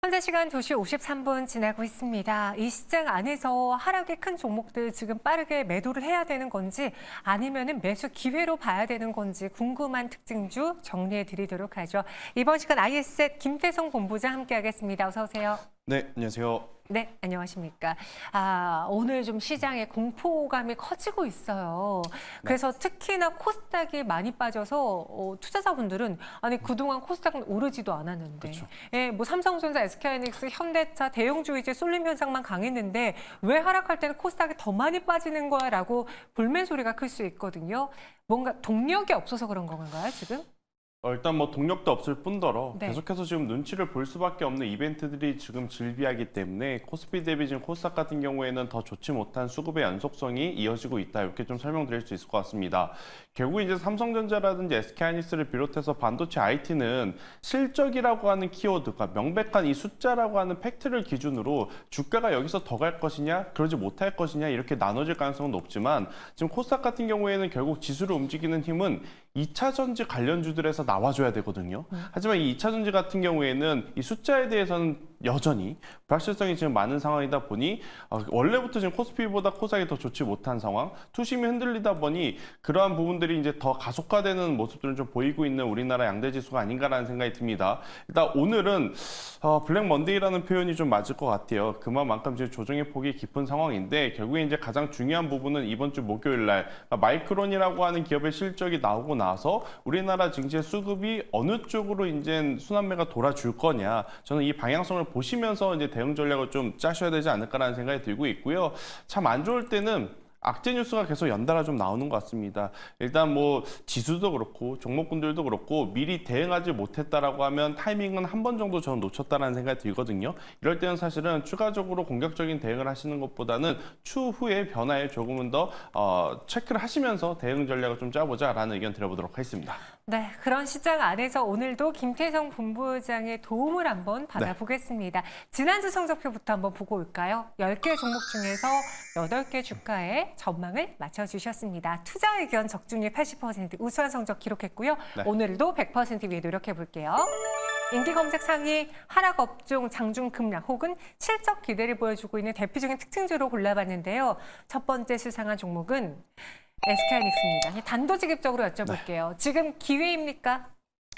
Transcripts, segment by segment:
현재 시간 2시 53분 지나고 있습니다. 이 시장 안에서 하락이 큰 종목들 지금 빠르게 매도를 해야 되는 건지 아니면은 매수 기회로 봐야 되는 건지 궁금한 특징주 정리해 드리도록 하죠. 이번 시간 IS셋 김태성 본부장 함께하겠습니다. 어서 오세요. 네, 안녕하세요. 네, 안녕하십니까. 오늘 좀 시장에 공포감이 커지고 있어요. 그래서 특히나 코스닥이 많이 빠져서 투자자분들은 아니 그동안 코스닥은 오르지도 않았는데 그렇죠. 예, 뭐 삼성전자, SK하이닉스, 현대차, 대형주 이제 쏠림 현상만 강했는데 왜 하락할 때는 코스닥이 더 많이 빠지는 거야라고 불멘 소리가 클 수 있거든요. 뭔가 동력이 없어서 그런 건가요, 지금? 일단 뭐 동력도 없을 뿐더러 네. 계속해서 지금 눈치를 볼 수밖에 없는 이벤트들이 지금 즐비하기 때문에 코스피 대비 지금 코스닥 같은 경우에는 더 좋지 못한 수급의 연속성이 이어지고 있다. 이렇게 좀 설명드릴 수 있을 것 같습니다. 결국 이제 삼성전자라든지 SK하이닉스를 비롯해서 반도체 IT는 실적이라고 하는 키워드가 명백한 이 숫자라고 하는 팩트를 기준으로 주가가 여기서 더 갈 것이냐 그러지 못할 것이냐 이렇게 나눠질 가능성은 높지만 지금 코스닥 같은 경우에는 결국 지수를 움직이는 힘은 2차 전지 관련주들에서 나와줘야 되거든요. 하지만 이 2차 전지 같은 경우에는 이 숫자에 대해서는 여전히 불확실성이 지금 많은 상황이다 보니 원래부터 지금 코스피보다 코스닥이 더 좋지 못한 상황, 투심이 흔들리다 보니 그러한 부분들이 이제 더 가속화되는 모습들을 좀 보이고 있는 우리나라 양대 지수가 아닌가라는 생각이 듭니다. 일단 오늘은 블랙 먼데이라는 표현이 좀 맞을 것 같아요. 그만큼 지금 조정의 폭이 깊은 상황인데 결국에 이제 가장 중요한 부분은 이번 주 목요일 날 마이크론이라고 하는 기업의 실적이 나오고 나서 우리나라 증시의 수급이 어느 쪽으로 이제 순환매가 돌아줄 거냐. 저는 이 방향성을 보시면서 이제 대응 전략을 좀 짜셔야 되지 않을까라는 생각이 들고 있고요. 참 안 좋을 때는 악재 뉴스가 계속 연달아 좀 나오는 것 같습니다. 일단 뭐 지수도 그렇고 종목군들도 그렇고 미리 대응하지 못했다라고 하면 타이밍은 한 번 정도 저는 놓쳤다라는 생각이 들거든요. 이럴 때는 사실은 추가적으로 공격적인 대응을 하시는 것보다는 추후의 변화에 조금은 더 체크를 하시면서 대응 전략을 좀 짜보자라는 의견 드려보도록 하겠습니다. 네, 그런 시장 안에서 오늘도 김태성 본부장의 도움을 한번 받아보겠습니다. 지난주 성적표부터 한번 보고 올까요? 10개 종목 중에서 8개 주가에 전망을 맞춰주셨습니다. 투자 의견 적중률 80% 우수한 성적 기록했고요. 네. 오늘도 100% 위에 노력해볼게요. 인기 검색 상위 하락 업종 장중 급락 혹은 실적 기대를 보여주고 있는 대표적인 특징주로 골라봤는데요. 첫 번째 수상한 종목은 SK하이닉스입니다. 단도직입적으로 여쭤볼게요. 지금 기회입니까?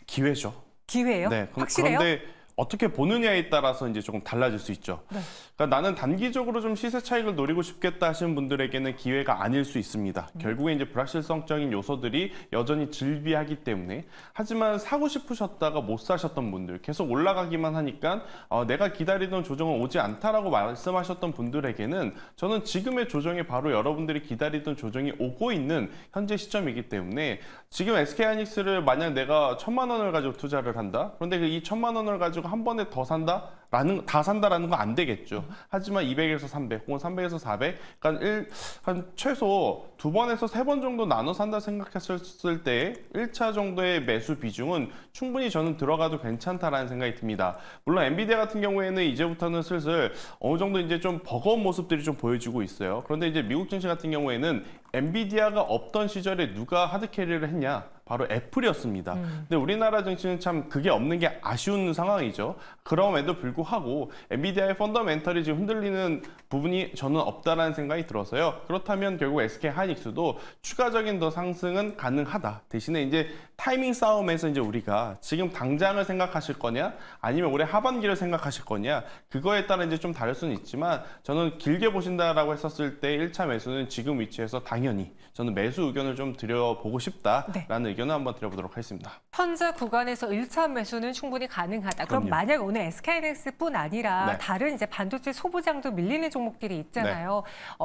기회죠. 기회예요? 네, 확실해요? 그런데 어떻게 보느냐에 따라서 이제 조금 달라질 수 있죠. 네. 그러니까 나는 단기적으로 좀 시세 차익을 노리고 싶겠다 하시는 분들에게는 기회가 아닐 수 있습니다. 결국에 이제 불확실성적인 요소들이 여전히 즐비하기 때문에 하지만 사고 싶으셨다가 못 사셨던 분들 계속 올라가기만 하니까 내가 기다리던 조정은 오지 않다라고 말씀하셨던 분들에게는 저는 지금의 조정이 바로 여러분들이 기다리던 조정이 오고 있는 현재 시점이기 때문에 지금 SK하이닉스를 만약 내가 1,000만 원을 가지고 투자를 한다. 그런데 이 1,000만 원을 가지고 한 번에 다 산다라는 건 안 되겠죠. 하지만 200에서 300 혹은 300에서 400, 그러니까 한 최소 2번에서 3번 정도 나눠 산다 생각했을 때 1차 정도의 매수 비중은 충분히 저는 들어가도 괜찮다라는 생각이 듭니다. 물론 엔비디아 같은 경우에는 이제부터는 슬슬 어느 정도 이제 좀 버거운 모습들이 좀 보여지고 있어요. 그런데 이제 미국 증시 같은 경우에는 엔비디아가 없던 시절에 누가 하드캐리를 했냐? 바로 애플이었습니다. 근데 우리나라 증시는 참 그게 없는 게 아쉬운 상황이죠. 그럼에도 불구하고 엔비디아의 펀더멘털이 지금 흔들리는 부분이 저는 없다라는 생각이 들어서요. 그렇다면 결국 SK하이닉스도 추가적인 더 상승은 가능하다. 대신에 이제 타이밍 싸움에서 이제 우리가 지금 당장을 생각하실 거냐, 아니면 올해 하반기를 생각하실 거냐, 그거에 따라 이제 좀 다를 수는 있지만 저는 길게 보신다라고 했었을 때 1차 매수는 지금 위치에서 당연히 저는 매수 의견을 좀 드려보고 싶다라는 의견을 한번 드려보도록 하겠습니다. 현재 구간에서 1차 매수는 충분히 가능하다. 그럼 그럼요. 만약 오늘 SK하이닉스뿐 아니라 네. 다른 이제 반도체 소부장도 밀리는 종목들이 있잖아요.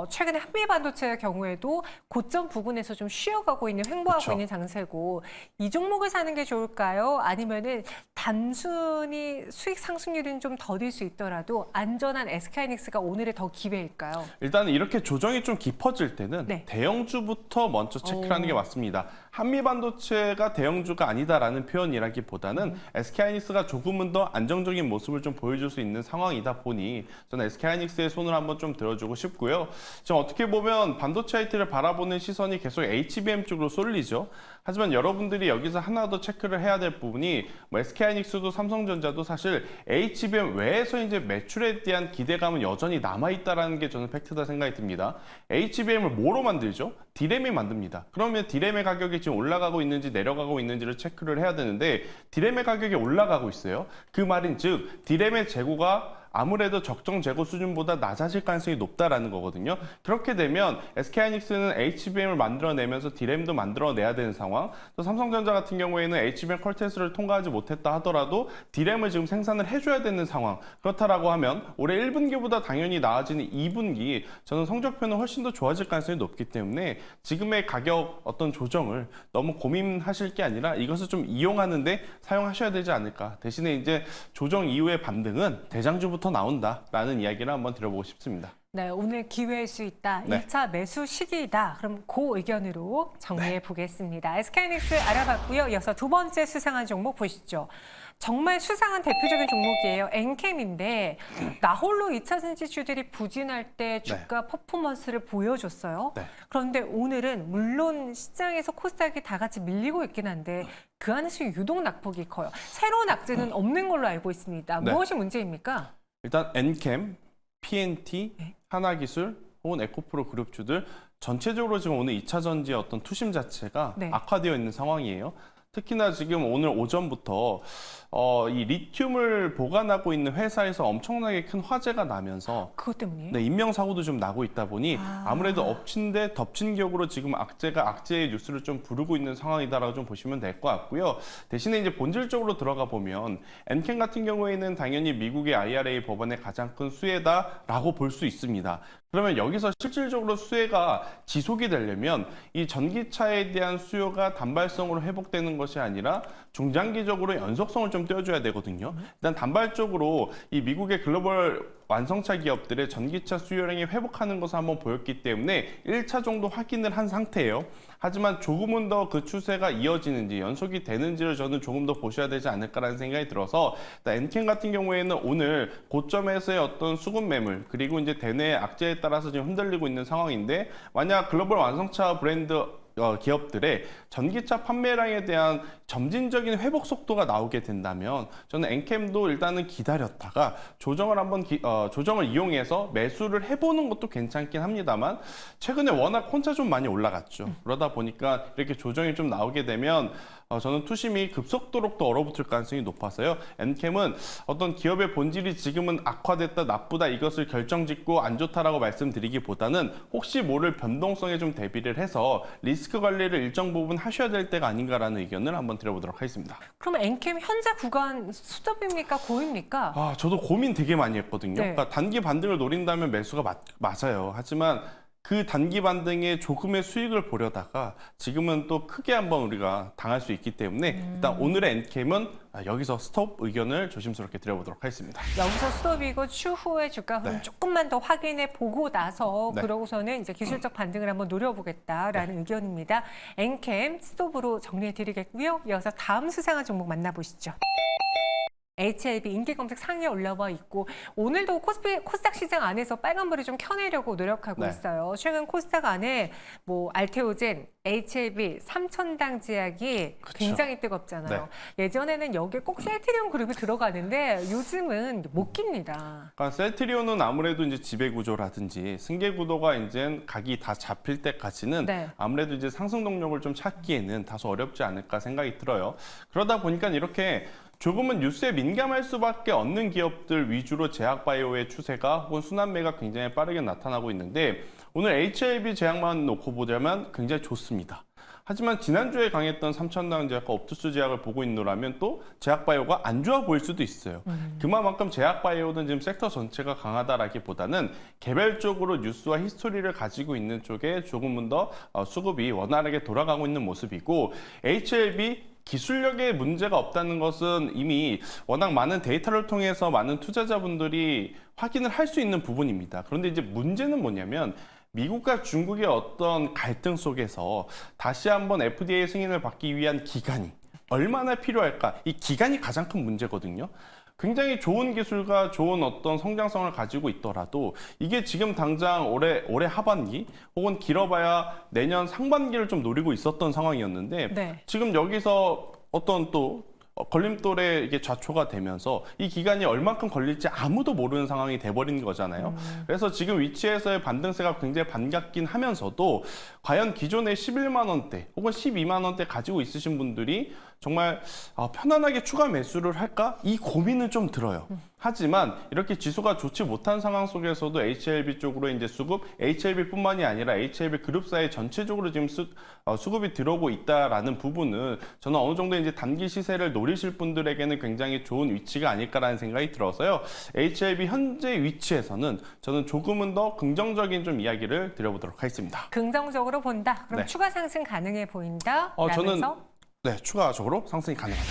최근에 한미반도체의 경우에도 고점 부근에서 좀 쉬어가고 있는 횡보하고 그쵸. 있는 장세고 이 종목을 사는 게 좋을까요? 아니면은 단순히 수익 상승률은 좀 더딜 수 있더라도 안전한 SK하이닉스가 오늘의 더 기회일까요? 일단 이렇게 조정이 좀 깊어질 때는 네. 대형주부터 먼저 체크를 하는 게 맞습니다. 한미 반도체가 대형주가 아니다라는 표현이라기보다는 SK하이닉스가 조금은 더 안정적인 모습을 좀 보여줄 수 있는 상황이다 보니 저는 SK하이닉스의 손을 한번 좀 들어주고 싶고요. 지금 어떻게 보면 반도체 IT를 바라보는 시선이 계속 HBM 쪽으로 쏠리죠. 하지만 여러분들이 여기서 하나 더 체크를 해야 될 부분이 뭐 SK하이닉스도 삼성전자도 사실 HBM 외에서 이제 매출에 대한 기대감은 여전히 남아있다라는 게 저는 팩트다 생각이 듭니다. HBM을 뭐로 만들죠? 디램이 만듭니다. 그러면 디램의 가격이 지금 올라가고 있는지 내려가고 있는지를 체크를 해야 되는데 디램의 가격이 올라가고 있어요. 그 말인 즉 디램의 재고가 아무래도 적정 재고 수준보다 낮아질 가능성이 높다라는 거거든요. 그렇게 되면 SK하이닉스는 HBM을 만들어내면서 디램도 만들어내야 되는 상황. 또 삼성전자 같은 경우에는 HBM 컬테스트를 통과하지 못했다 하더라도 디램을 지금 생산을 해줘야 되는 상황. 그렇다라고 하면 올해 1분기보다 당연히 나아지는 2분기 저는 성적표는 훨씬 더 좋아질 가능성이 높기 때문에 지금의 가격 어떤 조정을 너무 고민하실 게 아니라 이것을 좀 이용하는데 사용하셔야 되지 않을까. 대신에 이제 조정 이후의 반등은 대장주부터 나온다라는 이야기를 한번 들어보고 싶습니다. 네, 오늘 기회일 수 있다. 네. 1차 매수 시기이다. 그럼 그 의견으로 정리해 보겠습니다. SK하이닉스 알아봤고요. 이어서 두 번째 수상한 종목 보시죠. 정말 수상한 대표적인 종목이에요. 엔캠인데 나홀로 2차 전지주들이 부진할 때 주가 퍼포먼스를 보여줬어요. 네. 그런데 오늘은 물론 시장에서 코스닥이 다 같이 밀리고 있긴 한데 그 안에서 유독 낙폭이 커요. 새로운 악재는 없는 걸로 알고 있습니다. 네. 무엇이 문제입니까? 일단 엔캠, PNT, 하나기술 혹은 에코프로 그룹주들 전체적으로 지금 오늘 2차 전지의 어떤 투심 자체가 네. 악화되어 있는 상황이에요. 특히나 지금 오늘 오전부터 이 리튬을 보관하고 있는 회사에서 엄청나게 큰 화재가 나면서 그것 때문이에요? 네, 인명사고도 좀 나고 있다 보니 아무래도 엎친 데 덮친 격으로 지금 악재가 악재의 뉴스를 좀 부르고 있는 상황이다라고 좀 보시면 될 것 같고요. 대신에 이제 본질적으로 들어가 보면 엔캠 같은 경우에는 당연히 미국의 IRA 법안의 가장 큰 수혜다라고 볼 수 있습니다. 그러면 여기서 실질적으로 수혜가 지속이 되려면 이 전기차에 대한 수요가 단발성으로 회복되는 것이 아니라 중장기적으로 연속성을 좀 띄워줘야 되거든요. 일단 단발적으로 이 미국의 글로벌 완성차 기업들의 전기차 수요량이 회복하는 것을 한번 보였기 때문에 1차 정도 확인을 한 상태예요. 하지만 조금은 더 그 추세가 이어지는지 연속이 되는지를 저는 조금 더 보셔야 되지 않을까라는 생각이 들어서 엔캠 같은 경우에는 오늘 고점에서의 어떤 수급 매물 그리고 이제 대내 악재에 따라서 지금 흔들리고 있는 상황인데 만약 글로벌 완성차 브랜드 기업들의 전기차 판매량에 대한 점진적인 회복 속도가 나오게 된다면 저는 엔캠도 일단은 기다렸다가 조정을 한번 조정을 이용해서 매수를 해보는 것도 괜찮긴 합니다만 최근에 워낙 혼자 좀 많이 올라갔죠. 그러다 보니까 이렇게 조정이 좀 나오게 되면 저는 투심이 급속도로 또 얼어붙을 가능성이 높아서요. 엔캠은 어떤 기업의 본질이 지금은 악화됐다, 나쁘다 이것을 결정짓고 안 좋다라고 말씀드리기보다는 혹시 모를 변동성에 좀 대비를 해서 리스크 관리를 일정 부분 하셔야 될 때가 아닌가라는 의견을 한번 드려보도록 하겠습니다. 그럼 엔캠 현재 구간 수급입니까? 고입니까? 저도 고민 되게 많이 했거든요. 네. 그러니까 단기 반등을 노린다면 매수가 맞아요. 하지만 그 단기 반등에 조금의 수익을 보려다가 지금은 또 크게 한번 우리가 당할 수 있기 때문에 일단 오늘의 엔캠은 여기서 스톱 의견을 조심스럽게 드려보도록 하겠습니다. 여기서 스톱이고 추후에 주가 흐름 네. 조금만 더 확인해 보고 나서 네. 그러고서는 이제 기술적 반등을 한번 노려보겠다라는 의견입니다. 엔캠 스톱으로 정리해 드리겠고요. 이어서 다음 수상한 종목 만나보시죠. HLB 인기 검색 상위에 올라와 있고 오늘도 코스닥 시장 안에서 빨간불을 좀 켜내려고 노력하고 네. 있어요. 최근 코스닥 안에 뭐 알테오젠, HLB, 삼천당 제약이 그쵸. 굉장히 뜨겁잖아요. 예전에는 여기에 꼭 셀트리온 그룹이 들어가는데 요즘은 못 깁니다. 그러니까 셀트리온은 아무래도 이제 지배 구조라든지 승계 구도가 이제 각이 다 잡힐 때까지는 네. 아무래도 이제 상승 동력을 좀 찾기에는 다소 어렵지 않을까 생각이 들어요. 그러다 보니까 이렇게 조금은 뉴스에 민감할 수밖에 없는 기업들 위주로 제약바이오의 추세가 혹은 순환매가 굉장히 빠르게 나타나고 있는데 오늘 HLB 제약만 놓고 보자면 굉장히 좋습니다. 하지만 지난주에 강했던 삼천당 제약과 옵투스 제약을 보고 있노라면 또 제약바이오가 안 좋아 보일 수도 있어요. 그만큼 제약바이오는 지금 섹터 전체가 강하다라기보다는 개별적으로 뉴스와 히스토리를 가지고 있는 쪽에 조금은 더 수급이 원활하게 돌아가고 있는 모습이고 HLB 기술력에 문제가 없다는 것은 이미 워낙 많은 데이터를 통해서 많은 투자자분들이 확인을 할 수 있는 부분입니다. 그런데 이제 문제는 뭐냐면 미국과 중국의 어떤 갈등 속에서 다시 한번 FDA 승인을 받기 위한 기간이 얼마나 필요할까? 이 기간이 가장 큰 문제거든요. 굉장히 좋은 기술과 좋은 어떤 성장성을 가지고 있더라도 이게 지금 당장 올해 하반기 혹은 길어봐야 내년 상반기를 좀 노리고 있었던 상황이었는데 네. 지금 여기서 어떤 또 걸림돌에 이게 좌초가 되면서 이 기간이 얼만큼 걸릴지 아무도 모르는 상황이 돼버린 거잖아요. 그래서 지금 위치에서의 반등세가 굉장히 반갑긴 하면서도 과연 기존의 11만 원대 혹은 12만 원대 가지고 있으신 분들이 정말 편안하게 추가 매수를 할까? 이 고민은 좀 들어요. 하지만 이렇게 지수가 좋지 못한 상황 속에서도 HLB 쪽으로 이제 수급, HLB뿐만이 아니라 HLB 그룹사에 전체적으로 지금 수급이 들어오고 있다라는 부분은 저는 어느 정도 이제 단기 시세를 노리실 분들에게는 굉장히 좋은 위치가 아닐까라는 생각이 들어서요. HLB 현재 위치에서는 저는 조금은 더 긍정적인 좀 이야기를 드려보도록 하겠습니다. 긍정적으로 본다. 그럼 네. 추가 상승 가능해 보인다. 저는 라면서 네, 추가적으로 상승이 가능하다.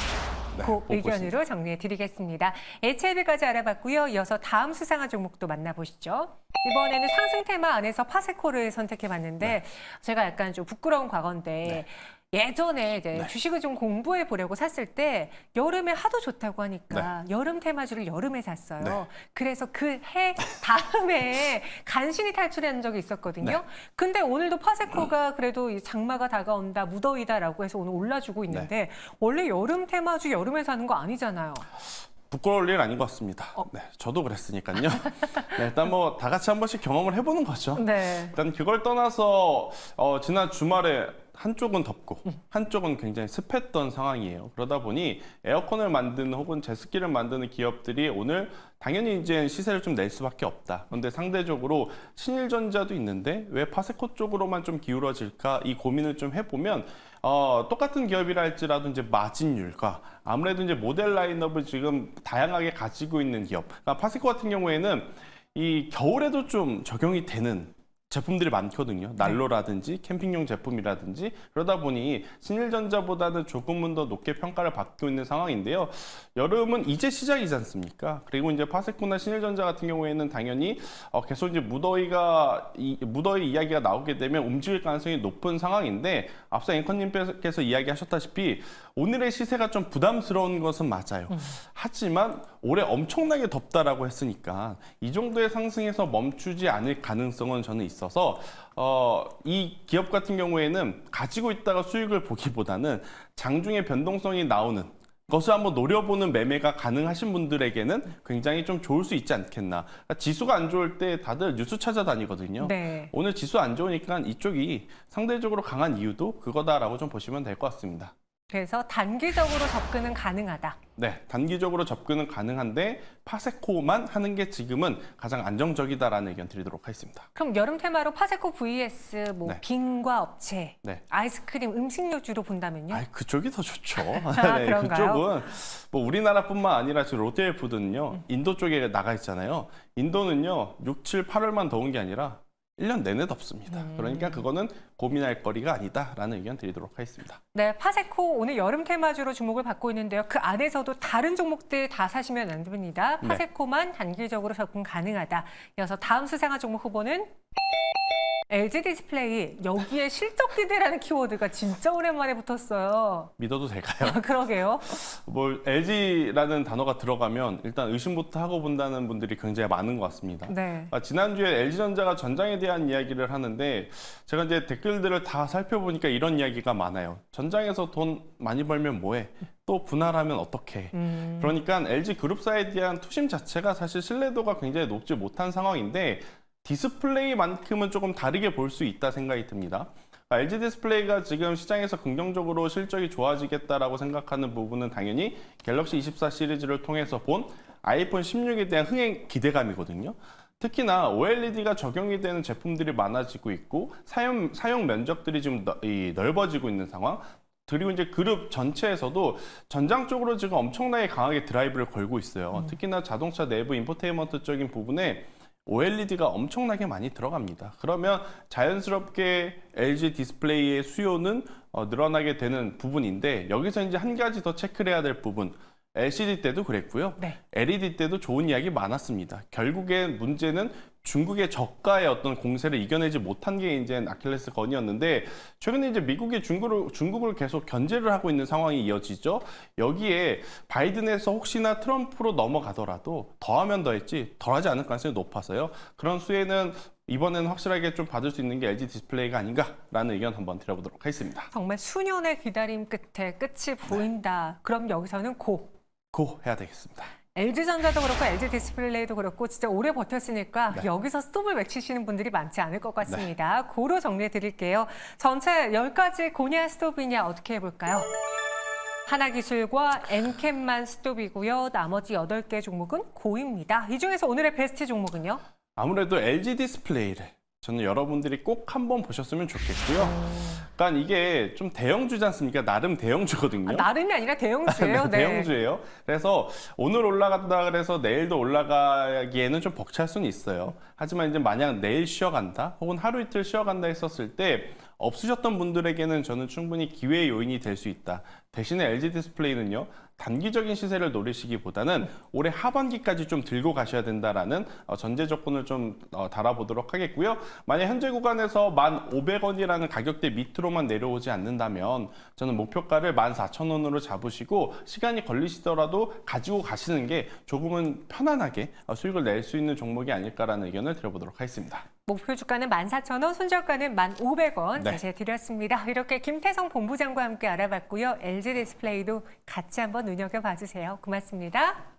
네, 그 보고 있습니다. 의견으로 정리해 드리겠습니다. HLB까지 알아봤고요. 이어서 다음 수상한 종목도 만나보시죠. 이번에는 상승 테마 안에서 파세코를 선택해 봤는데 제가 약간 좀 부끄러운 과거인데 예전에 이제 주식을 좀 공부해 보려고 샀을 때 여름에 하도 좋다고 하니까 여름 테마주를 여름에 샀어요. 그래서 그 해 다음에 간신히 탈출한 적이 있었거든요. 근데 오늘도 파세코가 그래도 이 장마가 다가온다, 무더위다라고 해서 오늘 올라주고 있는데 원래 여름 테마주 여름에 사는 거 아니잖아요. 부끄러울 일 아닌 것 같습니다. 네, 저도 그랬으니까요. 네, 일단 뭐 다 같이 한 번씩 경험을 해보는 거죠. 네. 일단 그걸 떠나서 지난 주말에 한쪽은 덥고 한쪽은 굉장히 습했던 상황이에요. 그러다 보니 에어컨을 만드는 혹은 제습기를 만드는 기업들이 오늘 당연히 이제 시세를 좀 낼 수밖에 없다. 그런데 상대적으로 신일전자도 있는데 왜 파세코 쪽으로만 좀 기울어질까 이 고민을 좀 해보면 똑같은 기업이라 할지라도 이제 마진율과 아무래도 이제 모델 라인업을 지금 다양하게 가지고 있는 기업. 그러니까 파세코 같은 경우에는 이 겨울에도 좀 적용이 되는 제품들이 많거든요. 난로라든지 캠핑용 제품이라든지 그러다 보니 신일전자보다는 조금은 더 높게 평가를 받고 있는 상황인데요. 여름은 이제 시작이지 않습니까? 그리고 이제 파세코나 신일전자 같은 경우에는 당연히 계속 이제 무더위 이야기가 나오게 되면 움직일 가능성이 높은 상황인데 앞서 앵커님께서 이야기하셨다시피 오늘의 시세가 좀 부담스러운 것은 맞아요. 하지만 올해 엄청나게 덥다라고 했으니까 이 정도의 상승에서 멈추지 않을 가능성은 저는 있어서 이 기업 같은 경우에는 가지고 있다가 수익을 보기보다는 장중에 변동성이 나오는 것을 한번 노려보는 매매가 가능하신 분들에게는 굉장히 좀 좋을 수 있지 않겠나. 그러니까 지수가 안 좋을 때 다들 뉴스 찾아다니거든요. 네. 오늘 지수 안 좋으니까 이쪽이 상대적으로 강한 이유도 그거다라고 좀 보시면 될 것 같습니다. 그래서 단기적으로 접근은 가능하다. 네, 단기적으로 접근은 가능한데 파세코만 하는 게 지금은 가장 안정적이다라는 의견 드리도록 하겠습니다. 그럼 여름 테마로 파세코 vs 뭐 네. 빙과 업체, 네. 아이스크림, 음식료주로 본다면요? 그쪽이 더 좋죠. 그런가요? 그쪽은 뭐 우리나라뿐만 아니라 지금 롯데푸드는요, 인도 쪽에 나가 있잖아요. 인도는요, 6, 7, 8월만 더운 게 아니라 1년 내내 덥습니다. 그러니까 그거는 고민할 거리가 아니다라는 의견 드리도록 하겠습니다. 네, 파세코 오늘 여름 테마주로 주목을 받고 있는데요. 그 안에서도 다른 종목들 다 사시면 안 됩니다. 파세코만 단기적으로 접근 가능하다. 이어서 다음 수상한 종목 후보는 LG 디스플레이. 여기에 실적 기대라는 키워드가 진짜 오랜만에 붙었어요. 믿어도 될까요? 그러게요. 뭐 LG라는 단어가 들어가면 일단 의심부터 하고 본다는 분들이 굉장히 많은 것 같습니다. 네. 지난주에 LG전자가 전장에 대한 이야기를 하는데 제가 이제 댓글들을 다 살펴보니까 이런 이야기가 많아요. 전장에서 돈 많이 벌면 뭐해? 또 분할하면 어떡해? 그러니까 LG 그룹사에 대한 투심 자체가 사실 신뢰도가 굉장히 높지 못한 상황인데 디스플레이만큼은 조금 다르게 볼 수 있다 생각이 듭니다. LG 디스플레이가 지금 시장에서 긍정적으로 실적이 좋아지겠다라고 생각하는 부분은 당연히 갤럭시 24 시리즈를 통해서 본 아이폰 16에 대한 흥행 기대감이거든요. 특히나 OLED가 적용이 되는 제품들이 많아지고 있고 사용 면적들이 지금 넓어지고 있는 상황. 그리고 이제 그룹 전체에서도 전장 쪽으로 지금 엄청나게 강하게 드라이브를 걸고 있어요. 특히나 자동차 내부 인포테인먼트적인 부분에 OLED가 엄청나게 많이 들어갑니다. 그러면 자연스럽게 LG 디스플레이의 수요는 늘어나게 되는 부분인데 여기서 이제 한 가지 더 체크를 해야 될 부분. LCD 때도 그랬고요. LED 때도 좋은 이야기 많았습니다. 결국엔 문제는 중국의 저가의 어떤 공세를 이겨내지 못한 게 이제 아킬레스건이었는데 최근에 이제 미국이 중국을 계속 견제를 하고 있는 상황이 이어지죠. 여기에 바이든에서 혹시나 트럼프로 넘어가더라도 더하면 더했지 덜하지 않을 가능성이 높아서요. 그런 수혜는 이번에는 확실하게 좀 받을 수 있는 게 LG 디스플레이가 아닌가라는 의견 한번 드려보도록 하겠습니다. 정말 수년의 기다림 끝에 끝이 보인다. 그럼 여기서는 고 해야 되겠습니다. LG전자도 그렇고 LG 디스플레이도 그렇고 진짜 오래 버텼으니까 네. 여기서 스톱을 외치시는 분들이 많지 않을 것 같습니다. 고로 정리해 드릴게요. 전체 10가지 고냐 스톱이냐 어떻게 해볼까요? 하나기술과 엔캠만 스톱이고요. 나머지 8개 종목은 고입니다. 이 중에서 오늘의 베스트 종목은요? 아무래도 LG 디스플레이를 저는 여러분들이 꼭 한번 보셨으면 좋겠고요. 그러니까 이게 좀 대형주지 않습니까? 나름 대형주거든요. 나름이 아니라 대형주예요. 네, 대형주예요. 그래서 오늘 올라간다 그래서 내일도 올라가기에는 좀 벅찰 수는 있어요. 하지만 이제 만약 내일 쉬어간다 혹은 하루 이틀 쉬어간다 했었을 때 없으셨던 분들에게는 저는 충분히 기회의 요인이 될 수 있다. 대신에 LG 디스플레이는요. 단기적인 시세를 노리시기보다는 올해 하반기까지 좀 들고 가셔야 된다라는 전제 조건을 좀 달아보도록 하겠고요. 만약 현재 구간에서 1,500원이라는 가격대 밑으로만 내려오지 않는다면 저는 목표가를 14,000원으로 잡으시고 시간이 걸리시더라도 가지고 가시는 게 조금은 편안하게 수익을 낼 수 있는 종목이 아닐까라는 의견을 드려보도록 하겠습니다. 목표 주가는 14,000원, 손절가는 1,500원 네. 제시해드렸습니다. 이렇게 김태성 본부장과 함께 알아봤고요. LG 디스플레이도 같이 한번 눈여겨봐 주세요. 고맙습니다.